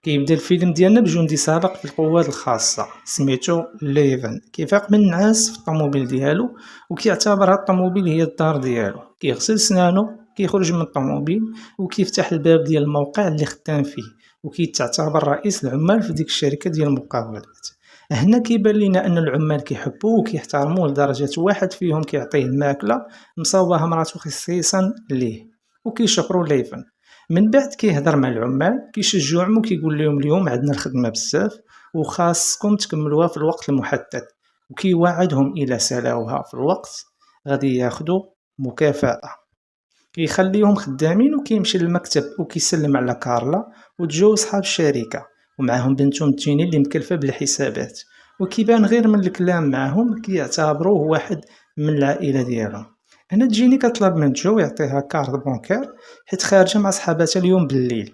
كيبدا الفيلم ديالنا بجندي سابق في القوات الخاصة سميتو ليفن، كيفاق من النعاس في الطوموبيل ديالو وكيعتبر هاد الطوموبيل هي الدار ديالو. كيغسل سنانو، كيخرج من الطوموبيل وكيفتح الباب ديال الموقع اللي خدام فيه، وكيتعتبر رئيس العمال في ديك الشركة ديال المقاولات. هنا كيبان لينا ان العمال كيحبوه وكيحترموه لدرجة واحد فيهم كيعطيه الماكلة مصوبها مراتو خصيصا ليه، وكيشكرو ليفن. من بعد كيهضر مع العمال كيشجعهم وكيقول لهم اليوم عندنا الخدمة بزاف وخاصكم تكملوها في الوقت المحدد، وكيوعدهم الى سالاوها في الوقت غادي ياخدو مكافأة. كيخليهم خدامين وكيمشي للمكتب وكيسلم على كارلا وجو صحاب الشركة ومعاهم بنتهم تيني اللي مكلفة بالحسابات، وكيبان غير من الكلام معاهم كيعتبروه واحد من العائلة ديالهم. هنا تجيني كطلب من جو يعطيها كارت بونكير حيت خارجة مع صحاباتها اليوم بالليل.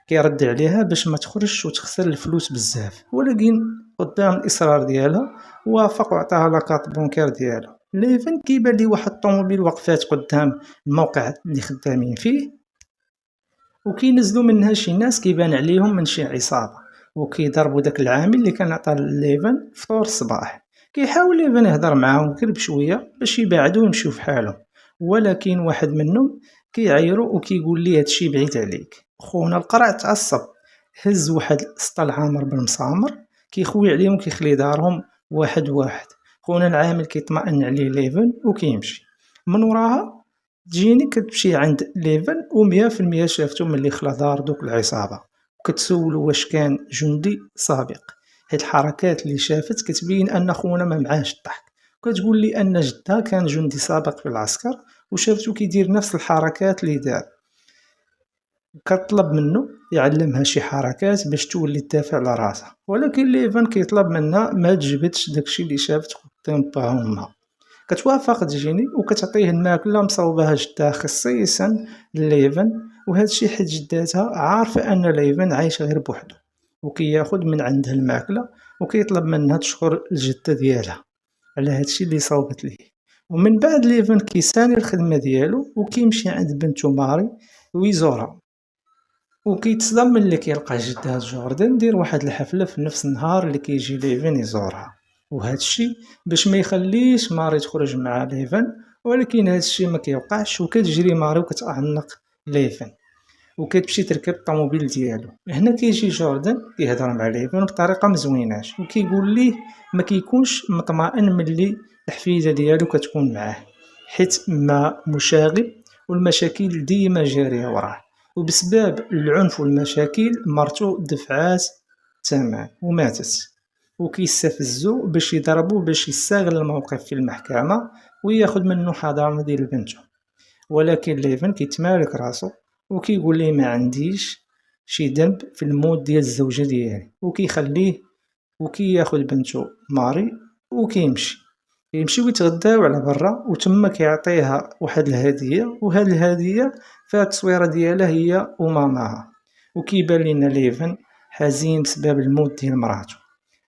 كيرد عليها باش ما تخرجش وتخسر الفلوس بزاف، ولكن قدام الاصرار ديالها وافق وعطاها لاكارت بونكير ديالها. ليفن كيبان ليه واحد الطوموبيل وقفات قدام الموقع اللي خدامين فيه، وكينزلوا منها شي ناس كيبان عليهم من شي عصابه، وكيضربوا داك العامل اللي كان عطى ليفن فطور الصباح. كيحاول ليفن يهضر معاهم غير بشويه باش يبعدوا ويمشيو في حالهم، ولكن واحد منهم كيعايرو وكيقول ليه هادشي بعيد عليك. خونا القرع تعصب، هز واحد السطل عامر بالمسامر كيخوي عليهم وكيخلي دارهم واحد واحد. خونا العامل كيطمئن عليه ليفن وكيمشي. من وراها جيني كتمشي عند ليفن و100% شافتو ملي خلا دار دوك العصابة، وكتسولو واش كان جندي سابق، حيت الحركات اللي شافت كتبين ان خونا ما معاهش الضحك. وكتقول لي ان جدها كان جندي سابق في العسكر وشافتو كيدير نفس الحركات اللي دار، كطلب منه يعلمها شي حركات باش تولي تدافع على راسها. ولكن ليفن كيطلب منها ما تجبدش داكشي اللي شافت قدام باها وامها. كتوافق تجيني وكتعطيه الماكله مصوبها جدها خصيصا لليفن، وهادشي حيت جداتها عارفه ان ليفن عايش غير بوحدو، وكياخد من عندها الماكله وكيطلب منها تشكر الجده ديالها على هادشي اللي صوبت ليه. ومن بعد ليفن كيساني الخدمه ديالو وكيمشي عند بنتو ماري ويزورها، وكيتصدم ملي كيلقى جدها جوردن دير واحد الحفله في نفس النهار اللي كيجي ليفن يزورها. وهادشي باش ما يخليش ماري تخرج مع ليفن، ولكن هادشي ما كيوقعش وكتجري ماري وكتعنق ليفن وكتمشي تركب الطوموبيل ديالو. هنا كيجي جوردن كيهضر مع ليفن بطريقه مزويناش وكيقول ليه ما كيكونش مطمئن ملي الحفيده ديالو كتكون معاه، حيت ما مشاغب والمشاكل ديما جاريه وراه، وبسبب العنف والمشاكل مرتو دفعات الثمن وماتت. وكيستفزو باش يضربو باش يستغل الموقف في المحكمة وياخد منه حضانة ديال بنته. ولكن ليفن كيتمالك راسو وكيقول ليه ما عنديش شي ذنب في الموت ديال الزوجة ديالي، وكيخليه وكياخد بنته ماري كيمشي ويتغداو على برا، وتما كيعطيها واحد الهدية، وهاد الهدية فيها التصويرة ديالها هي وماماها. وكيبان لينا ليفن حزين بسبب الموت ديال مراتو.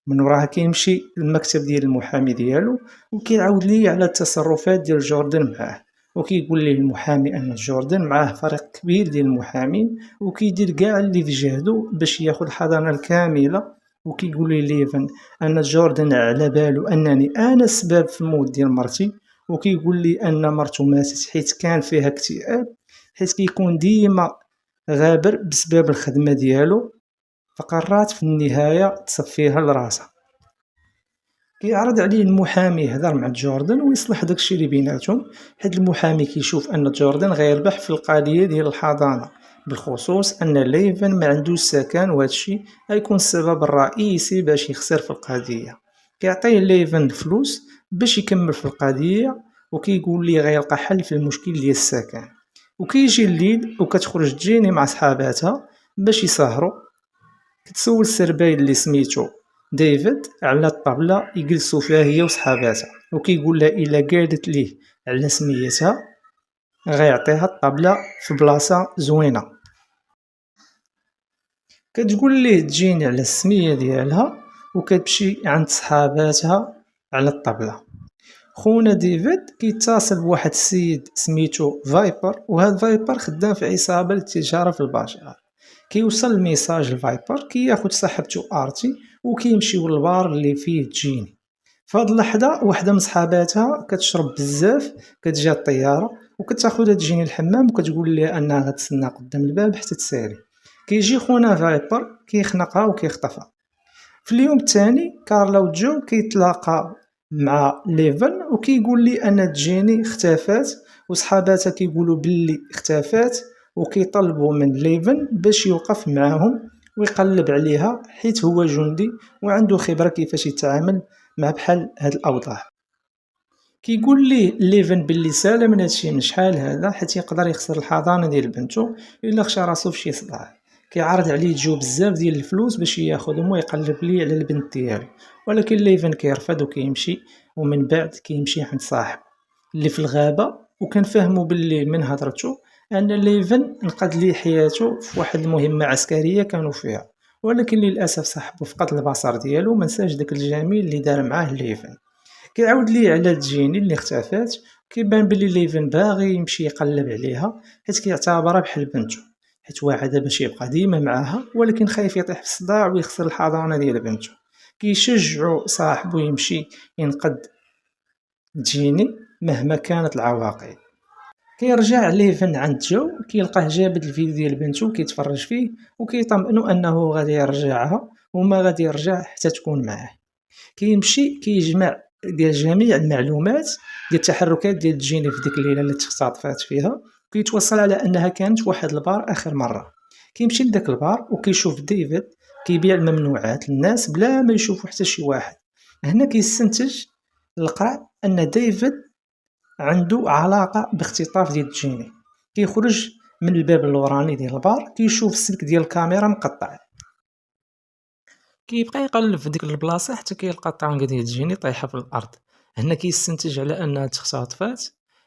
من وراها كيمشي للمكتب ديال المحامي ديالو وكيعاود ليه على التصرفات ديال جوردن معاه، وكيقول ليه المحامي ان جوردن معاه فريق كبير ديال المحامين وكيدير كاع اللي في جهده باش ياخذ الحضانه الكامله. وكيقول لي ليفن ان جوردن على بالو انني انا السبب في الموت ديال مرتي، وكيقول لي ان مرتو ماتت حيت كان فيها اكتئاب، حيت كيكون ديما غابر بسبب الخدمه ديالو، فقررت في النهايه تصفيها لراسها. كيعرض عليه المحامي يهضر مع جوردن ويصلح داكشي اللي بيناتهم، حيت المحامي كيشوف ان جوردن غيربح في القضيه ديال الحضانه، بالخصوص ان ليفن ما عندوش سكن وهادشي غيكون السبب الرئيسي باش يخسر في القضيه. كيعطيه ليفن الفلوس باش يكمل في القضيه، وكيقول ليه غيلقى حل في المشكل ديال السكن. وكيجي الليل وكتخرج جيني مع صحاباتها باش يسهروا. كتسول السربايل اللي سميتو ديفيد على الطبلة يجلسوا فيها هي وصحاباتها، وكيقول لها الا قالت ليه على سميتها غيعطيها الطبلة في بلاصة زوينة. كتقول ليه تجيني على السمية ديالها وكتمشي عند صحاباتها على الطبلة. خونا ديفيد كيتصل بواحد السيد سميتو فايبر، وهاد فايبر خدام في عصابة للتجارة في البشر. كيوصل الميساج لفايبر كياخد صاحبته ارتي وكيمشيو للبار اللي فيه جيني. فهاد اللحظة وحدة من صحاباتها كتشرب بزاف كتجي الطيارة وكتاخدها تجيني الحمام وكتقول ليها انها غتسنى قدام الباب حتى تسالي. كيجي خونا فايبر كيخنقها وكيخطفها. في اليوم الثاني كارلا وجو كيتلاقى مع ليفن وكيقول لي ان جيني اختفات وصحاباتها كيقولوا باللي اختفات وكيطلبوا من ليفن باش يوقف معاهم ويقلب عليها حيت هو جندي وعنده خبرة كيفاش يتعامل مع بحال هاد الاوضاع. كيقول ليه ليفن باللي سالا من هادشي من شحال هذا حيت يقدر يخسر الحضانه ديال بنته الا خشى راسو فشي صداع. كيعرض عليه تجو بزاف ديال الفلوس باش ياخذهم ويقلب ليه على البنت ديالو، ولكن ليفن كيرفض وكيمشي. ومن بعد كيمشي عند صاحب اللي في الغابه وكنفهموا باللي من هضرته ان ليفن انقذ ليه حياته في واحد المهمه عسكريه كانوا فيها، ولكن للاسف صاحبه فقد البصر ديالو ومنساش داك الجميل اللي دار معاه ليفن. كيعاود ليه على جيني اللي اختفات. كيبان بلي ليفن باغي يمشي يقلب عليها حيت كيعتبرها بحال بنته، حيت واعد باش يبقى ديما معاها ولكن خايف يطيح في الصداع ويخسر الحضانه ديال بنته. كيشجعو صاحبو يمشي ينقذ جيني مهما كانت العواقب. كيرجع ليفن عند جو كيلقاه جابد الفيديو ديال بنته كيتفرج فيه وكيطمئنو انه غادي يرجعها وما غادي يرجع حتى تكون معاه. كيمشي كيجمع ديال جميع المعلومات ديال التحركات ديال جيني في ديك الليله اللي تختطفات فيها. كيتوصل على انها كانت واحد البار اخر مره. كيمشي لداك البار وكيشوف ديفيد كيبيع الممنوعات للناس بلا ما يشوفوا حتى شي واحد. هنا كيستنتج القرع ان ديفيد عنده علاقه باختطاف ديال جيني. كيخرج من الباب اللوراني ديال البار كيشوف السلك ديال الكاميرا مقطع. كيبقى يقلب في ديك البلاصه حتى كيلقى الطانكه ديال جيني طايحه في الارض. هنا كيستنتج على انها تختطفات.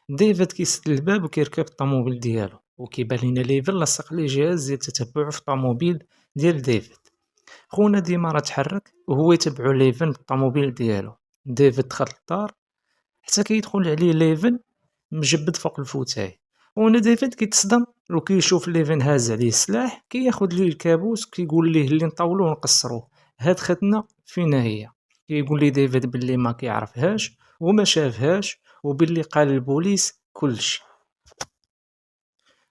ديفيد كيسد الباب وكيركب الطوموبيل ديالو وكيبان لينا ليفل لاصق ليه جهاز ديال التتبع في الطوموبيل ديال ديفيد. خونا ديما راه تحرك وهو يتبعو ليفن بالطوموبيل ديالو. ديفيد دخل للدار حتى كيدخل عليه ليفن مجبد فوق الفوتاي. وهنا ديفيد كيتصدم وكيشوف ليفن هاز عليه السلاح كياخد ليه الكابوس كيقول ليه اللي نطولو ونقصرو هاد ختنا فينا هي. كيقول لي ديفيد باللي ما كيعرفهاش وما شافهاش وباللي قال البوليس كلشي.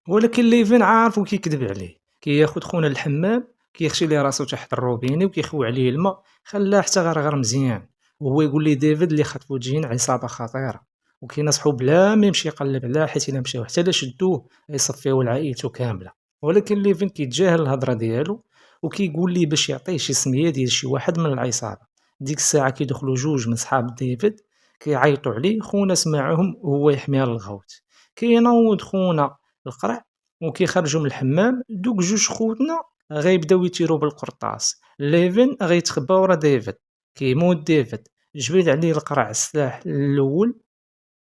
ولكن ليفن عارف وكيكذب عليه. كياخد خونا الحمام كيخشي ليه راسو تحت الروبيني وكيخوي عليه الماء خلاه حتى غرغر مزيان. وهو يقول لي ديفيد اللي خطفو جين عصابه خطيره وكينصحو بلا ما يمشي يقلب عليها حيت الا مشاو حتى لا شدوه يصفيو لعائلته كامله. ولكن ليفن كيتجاهل الهضره ديالو وكيقول لي باش يعطيه شي سميه ديال شي واحد من العصابه. ديك الساعه كيدخلوا جوج من صحاب ديفيد كيعيطوا عليه خونا سمعهم وهو يحميها للغوت. كينوض خونا القرع وكيخرجوا من الحمام. دوك جوج خوتنا غيبداو يطيروا بالقرطاس. ليفن غيتخبى ورا ديفيد. كيموت ديفيد جبد عليه القرع السلاح الاول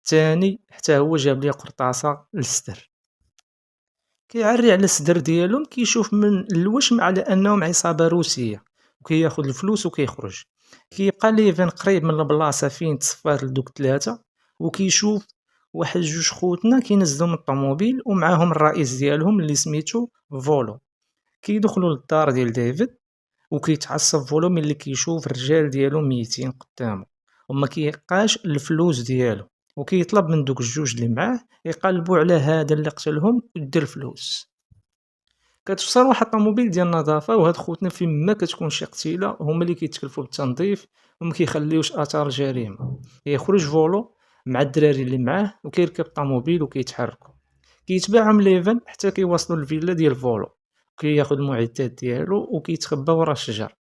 الثاني حتى هو جاب ليه قرطاسه للصدر. كيعري على الصدر ديالهم كيشوف من الوشم على انهم عصابه روسيه وكياخذ الفلوس وكيخرج. كيبقى ليفن قريب من البلاصه فين تصفات لدوك ثلاثه وكيشوف واحد جوج خوتنا كينزلوا من الطوموبيل ومعاهم الرئيس ديالهم اللي سميتو فولو. كيدخلوا للدار ديال ديفيد وكيتعصب فولو ملي كيشوف الرجال ديالو ميتين قدامه وما كيلقاش الفلوس ديالو وكيطلب من دوك الجوج اللي معاه يقلبوا على هذا اللي قتلهم ويدير الفلوس. كتفسر واحد الطوموبيل ديال النظافه وهاد خوتنا فين ما كتكون شي قتيله هما اللي كيتكلفوا بالتنظيف وما كيخليوش اثار جريمه. يخرج فولو مع الدراري اللي معاه وكيركب الطوموبيل وكيتحركوا. كيتبعهم ليفن حتى كيوصلوا للفيلا ديال فولو. كياخذ المعدات ديالو وكيتخبى ورا الشجر.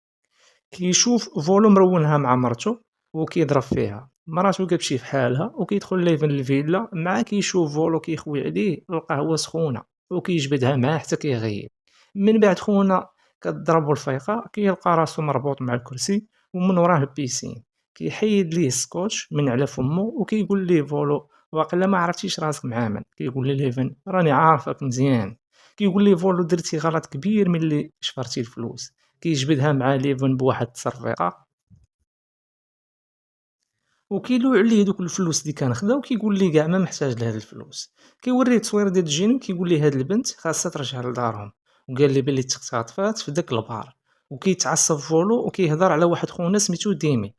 كيشوف فولو مرونها مع مرتو وكيضرب فيها. مراتو كتمشي في حالها وكيدخل ليفن للفيلا معاه. كيشوف فولو كيخوي عليه القهوه سخونه وكيجبدها معاه حتى كيغيب. من بعد خونا كضربو الفيقه كيلقى راسو مربوط مع الكرسي ومن وراه البيسين. كيحيد ليه السكوتش من على فمو وكيقول ليه فولو واقيلا ما عرفتيش راسك مع من. كيقول ليه ليفن راني عارفك مزيان. كيقول ليه فولو درتي غلط كبير ملي شفرتي الفلوس. كيجبدها مع ليفن بواحد التصرفيقه وكيلوع عليه دوك الفلوس اللي كان خدا وكيقول ليه كاع ما محتاج لهاد الفلوس. كيوريه التصوير ديال الجين وكيقول ليه هاد البنت خاصها ترجع لدارهم وقال لي بلي تختطفات في داك البار، وكيتعصب فولو وكيهضر على واحد خونا سميتو ديمي،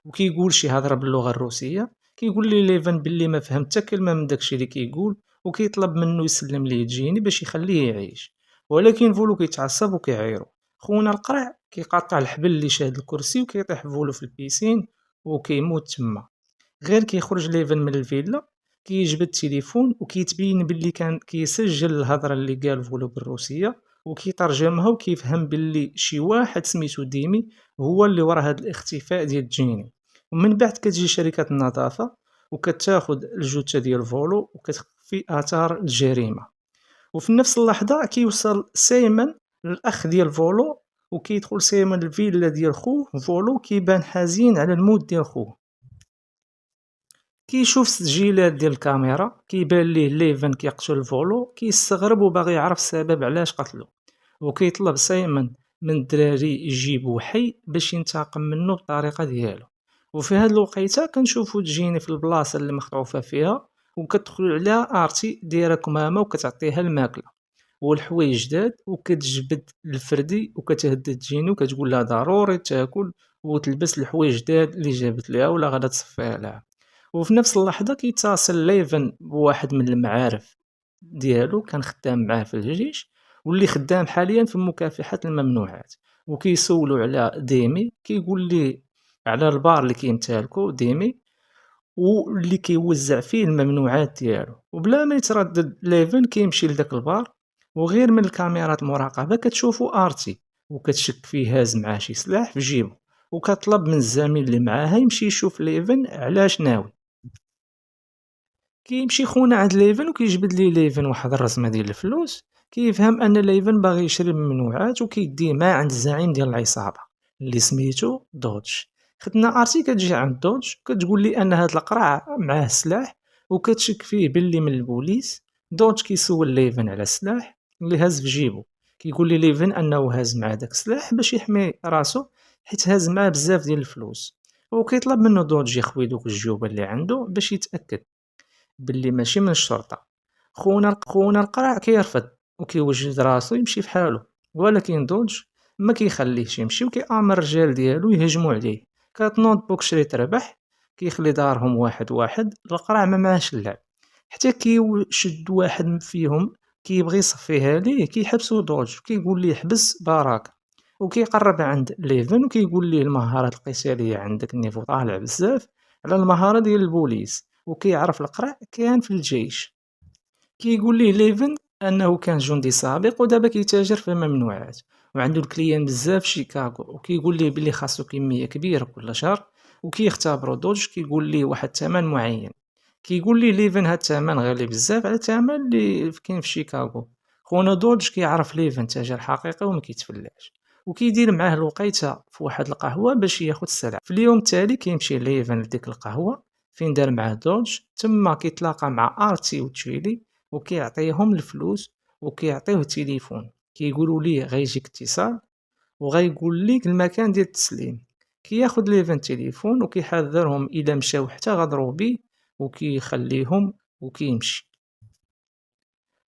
وكيقول شي هضره باللغه الروسيه. كيقول لي ليفن بلي ما فهم حتى كلمه من داكشي اللي كيقول، وكيطلب منه يسلم ليه جيني باش يخليه يعيش. ولكن فولو كيتعصب وكيعايرو. خونا القرع كيقطع الحبل اللي شاد الكرسي وكيطيح فولو في البيسين وكيموت تما. غير كيخرج ليفن من الفيلا، كيجبد التليفون وكيتبين باللي كان كيسجل الهضره اللي قال فولو بالروسيه، وكيترجمها وكيفهم باللي شي واحد سميتو ديمي هو اللي ورا هاد الاختفاء ديال جيني. ومن بعد كتجي شركة النظافة وكتاخد الجثة ديال فولو وكتخفي آثار الجريمة. وفي نفس اللحظة كيوصل سايمون الأخ ديال فولو، وكيدخل سايمون الفيلا ديال خوه فولو، كيبان حزين على الموت ديال خوه. كيشوف تسجيلات ديال الكاميرا كيبان ليه ليفن كيقتل فولو، كيستغرب وباغي يعرف السبب علاش قتلو، وكيطلب سايمون من الدراري يجيبو حي باش ينتقم منه بالطريقه ديالو. وفي هاد الوقيته كنشوفو تجيني في البلاصه اللي مخطوفه فيها، وكتدخل عليها ارتي دايره كمامه وكتعطيها الماكله والحوايج جداد، وكتجبد الفردي وكتهدد جيني وكتقول لها ضروري تاكل وتلبس الحوايج جداد اللي جابت ليها ولا غادا تصفيها لها. وفي نفس اللحظة كيتصل ليفن بواحد من المعارف ديالو كان خدام معاه في الجيش، واللي خدام حاليا في مكافحة الممنوعات. وكيسولو على ديمي، كيقول ليه على البار اللي كيمتالكو ديمي واللي كيوزع فيه الممنوعات ديالو. وبلا ما يتردد ليفن كيمشي لداك البار، وغير من الكاميرات المراقبة كتشوفو ارتي وكتشك فيه هاز معاه شي سلاح في جيبو، وكطلب من الزميل اللي معاها يمشي يشوف ليفن علاش ناوي. كيمشي خونا عند ليفن وكيجبد ليه ليفن واحد الرسمه ديال الفلوس. كيفهم ان ليفن باغي يشري الممنوعات وكيديه معاه عند الزعيم ديال العصابه اللي سميتو دوج. خدنا ارتي كتجي عند دوج كتقول لي ان هاد القرع معاه سلاح وكتشك فيه باللي من البوليس. دوج كيسول ليفن على السلاح اللي هاز في جيبو، كيقول لي ليفن انه هاز معاه داك السلاح باش يحمي راسو حيت هاز معاه بزاف ديال الفلوس. وكيطلب منه دوج يخوي دوك الجيوب اللي عنده باش يتاكد باللي ماشي من الشرطة. خونا القرع كيرفض وكيوجد راسو يمشي فحالو، ولكن دوج ما كيخليهش يمشي وكيامر الرجال ديالو يهجموا عليه. كتنوض بوكشري تربح، كيخلي دارهم واحد واحد. القرع ما معاش اللعب حتى كيشد واحد فيهم كيبغي يصفيها ليه، كيحبسو دوج كيقول ليه حبس بركة. وكيقرب عند ليفن وكيقول ليه المهارات القتالية عندك النيفو طالع بزاف على المهارة ديال البوليس. وكيعرف القرع كان في الجيش. كيقول ليه ليفن انه كان جندي سابق ودابا كيتاجر في الممنوعات وعنده الكليان بزاف في شيكاغو، وكيقول ليه بلي خاصو كميه كبيره كل شهر. وكيختبروا دوج كيقول ليه واحد الثمن معين. كيقول ليه ليفن هاد الثمن غالي بزاف على الثمن اللي كاين في شيكاغو. خونا دوج كيعرف ليفن تاجر حقيقي وما كيتفلاش، وكيدير معاه الوقيته في واحد القهوه باش ياخد السلعه. في اليوم التالي كيمشي ليفن لديك القهوه فين دار معاه دوج، تما كيتلاقى مع ارتي وتشيلي وكيعطيهم الفلوس وكيعطيوه التليفون. كيقولوا ليه غيجيك اتصال وغيقول ليك المكان ديال التسليم. كياخد ليفن التليفون وكيحذرهم الا مشاو حتى غدروا بيه وكيخليهم وكيمشي.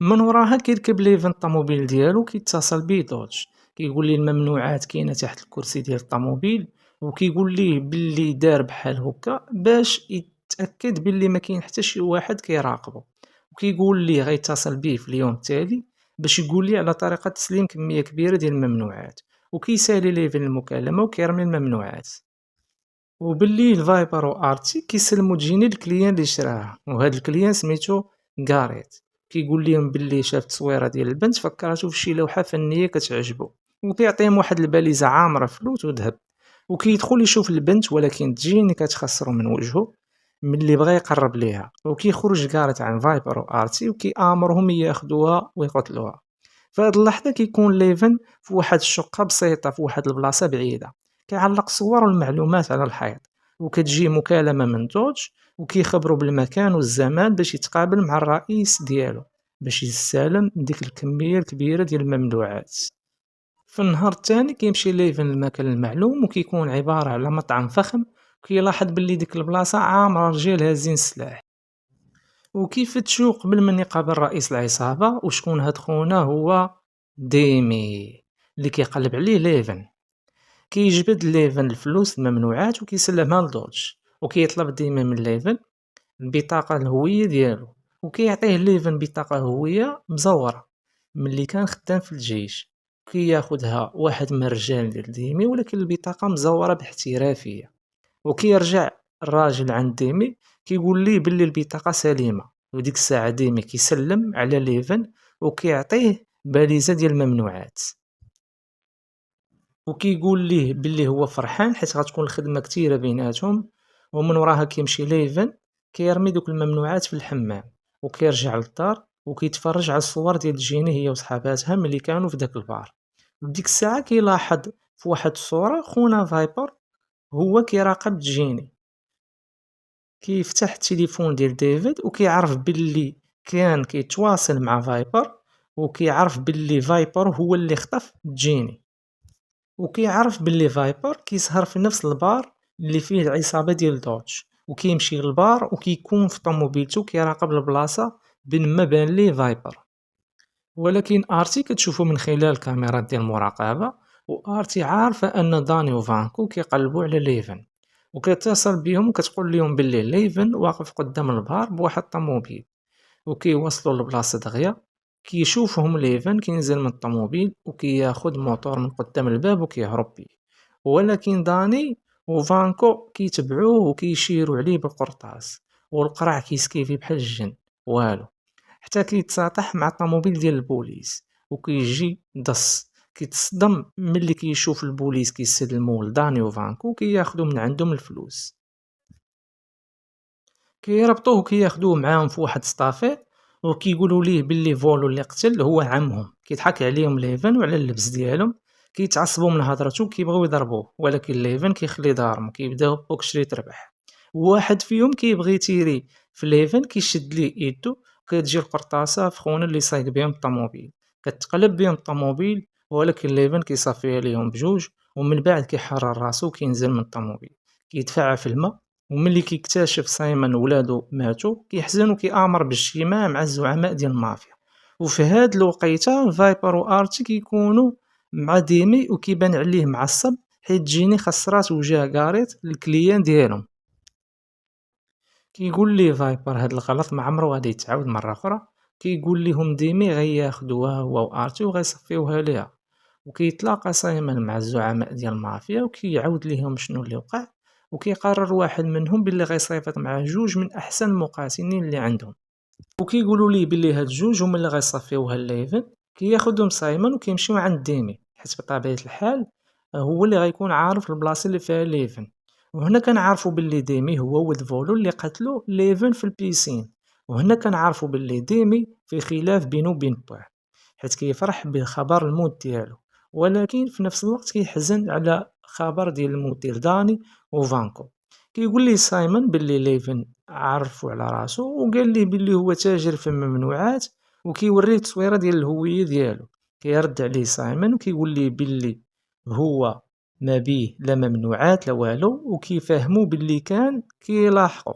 من وراها كيركب ليفن الطوموبيل ديالو كيتصل بيه دوج، كيقول ليه الممنوعات كاينه تحت الكرسي ديال الطوموبيل، وكيقول ليه باللي دار بحال هكا باش يتاكد باللي ما كاين حتى شي واحد كيراقبه. وكيقول ليه غيتصل بيه في اليوم التالي باش يقول ليه على طريقه تسليم كميه كبيره ديال الممنوعات. وكيسالي ليفن المكالمه وكيرمي الممنوعات. وبالليل فايبر وارتي كيسلموا جيني الكليان اللي شراها، وهذا الكليان سميتو غاريت. كيقول لهم باللي شاف التصويره ديال البنت فكراتو في شي لوحه فنيه كتعجبو، وكيعطيهم واحد الباليزه عامره فلوس وذهب. وكيدخل يشوف البنت ولكن جيني كتخسرو من وجهه ملي بغى يقرب ليها. وكيخرج غاريت عن فايبر وارتي وكيامرهم ياخذوها ويقتلوها. في هاد اللحظه كيكون ليفن في واحد الشقه بسيطه في واحد البلاصه بعيده، كيعلق صور والمعلومات على الحيط. وكتجي مكالمة من دوج وكيخبروا بالمكان والزمان باش يتقابل مع الرئيس ديالو باش يستلم ديك الكمية الكبيرة ديال الممنوعات. في النهار الثاني كيمشي ليفن للمكان المعلوم وكيكون عبارة على مطعم فخم، وكيلاحظ باللي ديك البلاصة عامرة رجال هازين السلاح. وكيفتشو قبل من يقابل رئيس العصابة وشكون هاد خونا هو ديمي اللي كيقلب عليه ليفن. كيجبد ليفن الفلوس الممنوعات وكيسلمها لدوج، وكيطلب ديما من ليفن البطاقة الهوية ديالو، وكيعطيه ليفن بطاقة هوية مزورة ملي كان خدام في الجيش. كياخدها واحد من الرجال ديال ديمي، ولكن البطاقة مزورة باحترافية. وكيرجع الراجل عند ديمي كيقول ليه بلي البطاقة سليمة، وديك الساعة ديمي كيسلم على ليفن وكيعطيه باليزة ديال الممنوعات، وكيقول ليه بلي هو فرحان حيت غتكون الخدمة كتيرة بيناتهم. ومن وراها كيمشي ليفن كيرمي دوك الممنوعات في الحمام، وكيرجع للدار وكيتفرج على الصور ديال جيني هي وصحاباتها ملي كانوا في داك البار. وديك الساعة كيلاحظ في واحد الصورة خونا فايبر هو كيراقب جيني. كيفتح التليفون ديال ديفيد وكيعرف باللي كان كيتواصل مع فايبر، وكيعرف باللي فايبر هو اللي خطف جيني، وكيعرف باللي فايبر كيسهر في نفس البار اللي فيه العصابة ديال دوج. وكيمشي للبار وكيكون في طوموبيلتو كيراقب البلاصة بين ما بان ليه فايبر. ولكن ارتي كتشوفو من خلال الكاميرات ديال المراقبة، وارتي عارفة ان داني وفانكو كيقلبوا على ليفن، وكتصل بهم وكتقول لهم باللي ليفن واقف قدام البار بواحد الطوموبيل. وكيوصلوا لبلاصة دغيا كيشوفهم ليفن كينزل من الطوموبيل وكياخد موتور من قدام الباب وكيهرب بيه. ولكن داني وفانكو كيتبعوه وكيشيروا عليه بالقرطاس، والقرع كيسكيفي بحال الجن والو، حتى كيتساطح مع الطوموبيل ديال البوليس وكيجي دص. كيتصدم ملي كيشوف البوليس كيسلموا لداني وفانكو كياخدوا من عندهم الفلوس. كيربطوه وكياخدوه معاهم في واحد ستافيت، وكيقولوا ليه باللي فولو اللي قتل هو عمهم. كيضحك عليهم ليفن وعلى اللبس ديالهم، كيتعصبوا من هضرته وكيبغيو يضربوه، ولكن ليفن كيخلي دارهم كيبداو بوك شري تربح. واحد فيهم كيبغي يتيري في ليفن كيشد ليه يدو، كتجي القرطاسه في خونا اللي سايق بهم الطوموبيل كتقلب بهم الطوموبيل، ولكن ليفن كيصافيها ليهم بجوج. ومن بعد كيحرر راسو وكينزل من الطوموبيل كيدفع في الماء. وملي كيكتشف سايمون ولادو ماتوا كيحزن وكيامر بالاجتماع مع الزعماء ديال المافيا. وفي هاد الوقيته فايبر وارتي كيكونوا مع ديمي وكيبان عليه معصب حيت جيني خسرات وجه قاريط الكليان ديالهم. كيقول ليه فايبر هاد الغلط ما عمرو غادي يتعاود مره اخرى. كيقول لهم ديمي غياخدوها هو وارتي وغيصفيوها ليها. وكيتلاقى سايمون مع الزعماء ديال المافيا وكيعاود ليهم شنو اللي وقع. وكيقرر واحد منهم باللي غيصيفط مع جوج من احسن المقاتلين اللي عندهم، وكيقولوا ليه باللي هاد جوج هما اللي غيصافيوها ليفن. كياخدهم سايمون وكيمشيو عند ديمي حيت بطبيعه الحال هو اللي غيكون عارف البلاصه اللي فيها ليفن. وهنا كنعرفوا باللي ديمي هو ولد فولو اللي قتلو ليفن في البيسين. وهنا كنعرفوا باللي ديمي في خلاف بينه وبين باه، حيت كيفرح بخبر الموت ديالو، ولكن في نفس الوقت كيحزن على خبر ديال الموت ديال داني وفانكو. كيقول لي سايمون باللي ليفن عرفو على راسو وقال لي باللي هو تاجر في الممنوعات، وكيوريه التصويره ديال الهويه ديالو. كيرد عليه سايمون وكيقول لي باللي هو ما بيه لا ممنوعات لا والو، وكيفهمو باللي كان كيلاحقو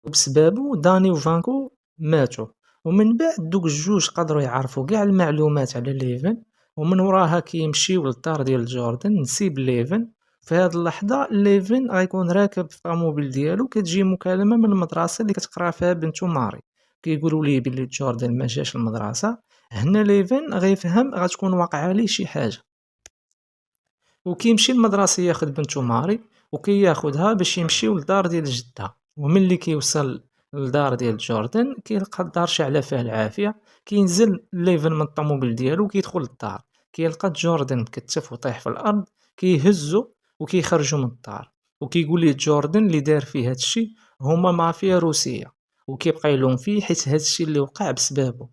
وبسببو داني وفانكو ماتوا. ومن بعد دوك الجوج قدروا يعرفوا كاع المعلومات على ليفن. ومن وراها كيمشيو للدار ديال جوردن نسيب ليفن. في هذه اللحظه ليفن غيكون راكب في الطوموبيل ديالو، كتجي مكالمه من المدرسه اللي كتقرا فيها بنته ماري. كيقولوا ليه بلي جوردن ما جاش المدرسه. هنا ليفن غيفهم غتكون واقعه ليه شي حاجه، وكيمشي المدرسه ياخذ بنته ماري وكياخذها باش يمشيو للدار ديال جدها. وملي كيوصل للدار ديال جوردن كيلقى الدار شاعله فيها العافيه. كينزل ليفن من الطوموبيل ديالو وكيدخل للدار، كيلقى جوردن مكتف وطيح في الارض. كيهزو وكيخرجوا من الدار، وكيقول ليه جوردن اللي دار فيه هادشي هما مافيا روسيه، وكيبقى يلوم فيه حيت هادشي اللي وقع بسببه.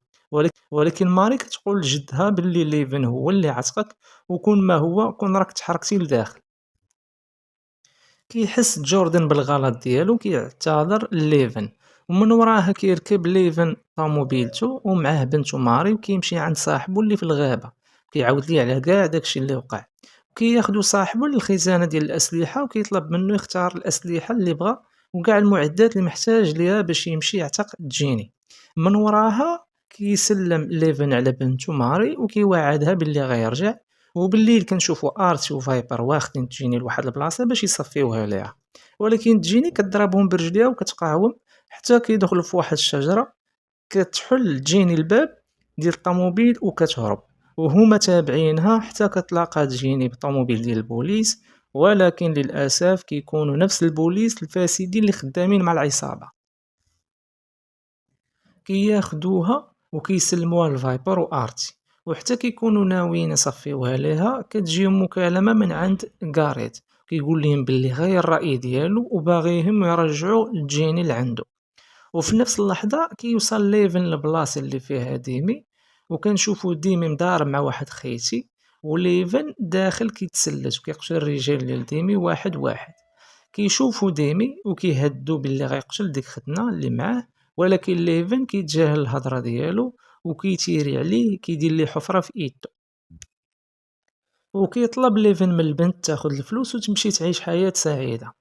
ولكن ماري كتقول لجدها باللي ليفن هو اللي عتقك، وكون ما هو كون راك تحركتي لداخل. كيحس جوردن بالغلط ديالو كيعتذر ليفن. ومن وراها كيركب ليفن طوموبيلتو ومعاه بنته ماري وكيمشي عند صاحبو اللي في الغابه. كيعاود ليه على كاع داكشي اللي وقع. كياخدو صاحبو للخزانه ديال الاسلحه وكيطلب منه يختار الاسلحه اللي بغا وكاع المعدات اللي محتاج ليها باش يمشي يعتق جيني. من وراها كيسلم ليفن على بنتو ماري وكيوعدها باللي غيرجع، وبالليل كنشوفو ارتي وفايبر واخدين جيني لواحد البلاصه باش يصفيوها ليها، ولكن جيني كضربهم برجليها وكتقاوم حتى كيدخلوا في واحد الشجره. كتحل جيني الباب ديال الطوموبيل وكتهرب، وهما تابعينها حتى كتلاقى جيني بالطوموبيل ديال البوليس، ولكن للاسف كيكونوا نفس البوليس الفاسدين اللي خدامين مع العصابه. كياخدوها وكيسلموها لفايبر وارتي، وحتى كيكونوا ناويين يصفيوها ليها كتجيهم مكالمه من عند غاريت كيقول لهم باللي غير الراي ديالو وباغيهم يرجعوا جيني لعندو. وفي نفس اللحظة كيوصل ليفن للبلاصة اللي فيها ديمي، وكنشوفو ديمي مضارب مع واحد خيتي، وليفن داخل كيتسلت وكيقتل الرجال ديال ديمي واحد واحد. كيشوفو ديمي وكيهدو باللي غيقتل ديك ختنا اللي معاه، ولكن ليفن كيتجاهل الهضرة ديالو وكيتيري عليه كيدير ليه حفرة في ايدو، وكيطلب ليفن من البنت تاخد الفلوس وتمشي تعيش حياة سعيدة.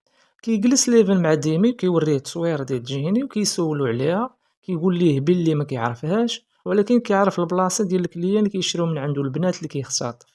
كيجلس ليفن مع ديمي كيوريه التصوير ديال جيني وكيسولو عليها، كيقول ليه بلي ما كيعرفهاش ولكن كيعرف البلاصه ديال الكليان اللي كيشريو من عنده البنات اللي كيختطف.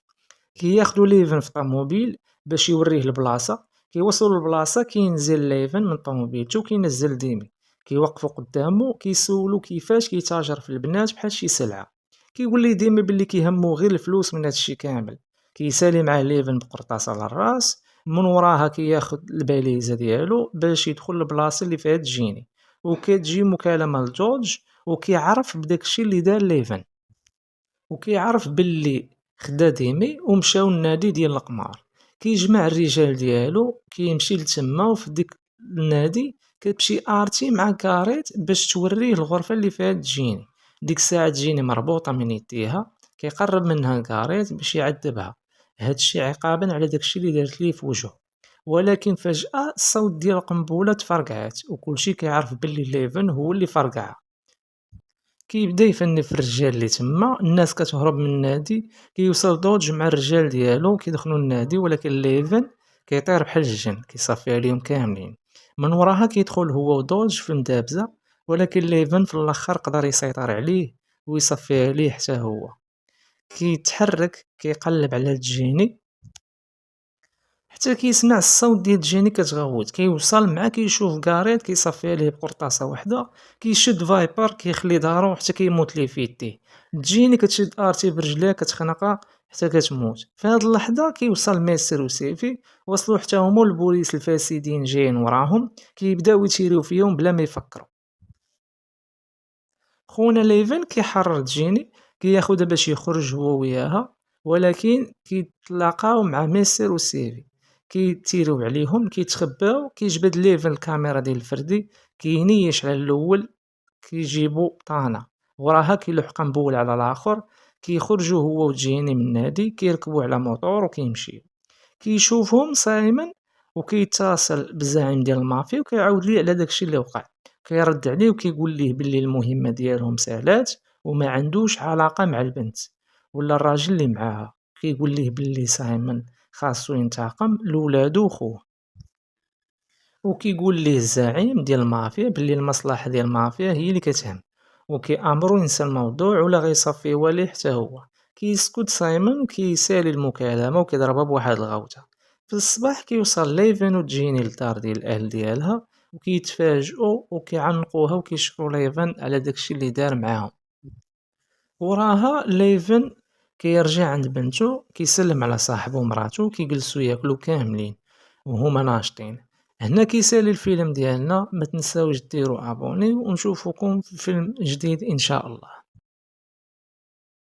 كياخدو ليفن في طوموبيل باش يوريه البلاصه. كيوصلوا للبلاصه كينزل ليفن من طوموبيلته وكينزل ديمي، كيوقفوا قدامه كيسولو كيفاش كيتاجر في البنات بحال شي سلعه. كيقول ليه ديمي باللي كيهمو غير الفلوس من هادشي كامل. كيسالي معاه ليفن بقرطاس على الراس، من وراها كياخد الباليزه ديالو باش يدخل للبلاصه اللي فيها جيني، وكتجي مكالمه لجورج وكيعرف بداكشي اللي دار ليفن، وكيعرف باللي خدا ديمي ومشاو للنادي ديال القمار. كيجمع الرجال ديالو كيمشي لتما، وفي ديك النادي كتمشي ارتي مع كاريت باش توريه الغرفه اللي فيها جيني. ديك الساعه جيني مربوطه من يديها، كيقرب منها كاريت باش يعذبها، هادشي عقابا على داكشي اللي دارت ليه في وجهه. ولكن فجأة الصوت ديال القنبلة تفرقعات وكلشي كيعرف باللي ليفن هو اللي فرقعها. كيبدا يفني في الرجال اللي تما، الناس كتهرب من النادي. كيوصل دوج مع الرجال ديالو كيدخلوا النادي، ولكن ليفن كيطير بحال الجن كيصافي عليهم كاملين. من وراها كيدخل هو ودوج في المدابزه، ولكن ليفن في الاخر قدر يسيطر عليه ويصفي عليه حتى هو. كيتحرك كيقلب على جيني حتى كيسمع الصوت ديال جيني كتغوت. كيوصل معاه كيشوف غاريت كيصفي عليه بقرطاسه وحده، كيشد فايبر كيخلي دارو حتى كيموت ليه في يديه. جيني كتشد ارتي برجليها كتخنقها حتى كتموت. في هاد اللحظه كيوصل ميسر وسيفي، وصلوا حتى هما البوليس الفاسدين جايين وراهم كيبداو يتيريو فيهم بلا ما يفكروا. خونا ليفن كيحرر جيني كياخدها باش يخرج هو وياها، ولكن كيتلاقاو مع ميسر وسيفي كيتيروا عليهم كيتخباو. كيجبد ليفن الكاميرا ديال الفردي كينيش على الاول، كيجيبو طانا وراها كيلوح قنبول على الاخر. كيخرجوا هو وجيني من النادي كيركبوا على موطور وكيمشيو. كيشوفهم سايمون وكيتصل بالزعيم ديال المافيا وكيعاود ليه على داكشي اللي وقع. كيرد عليه وكيقول ليه باللي المهمه ديالهم سالات وما عندوش علاقه مع البنت ولا الراجل اللي معاها. كيقول ليه باللي سايمون خاصو ينتقم لولادو وخوه، وكيقول ليه الزعيم ديال المافيا باللي المصلحه ديال المافيا هي اللي كتهم، وكيامرو ينسى الموضوع ولا غيصفي واليه حتى هو. كيسكت سايمون وكيسالي المكالمه وكيضربها بواحد الغوته. في الصباح كيوصل ليفن وتجيني للدار ديال الاهل ديالها وكيتفاجئوا وكيعنقوها وكيشكروا ليفن على داكشي اللي دار معاهم. وراها ليفن كيرجع عند بنته كيسلم على صاحبه ومراته كيجلسوا ياكلوا كاملين وهما ناشطين. هنا كيسالي الفيلم ديالنا. ما تنساوش ديروا ابوني ونشوفكم في فيلم جديد ان شاء الله.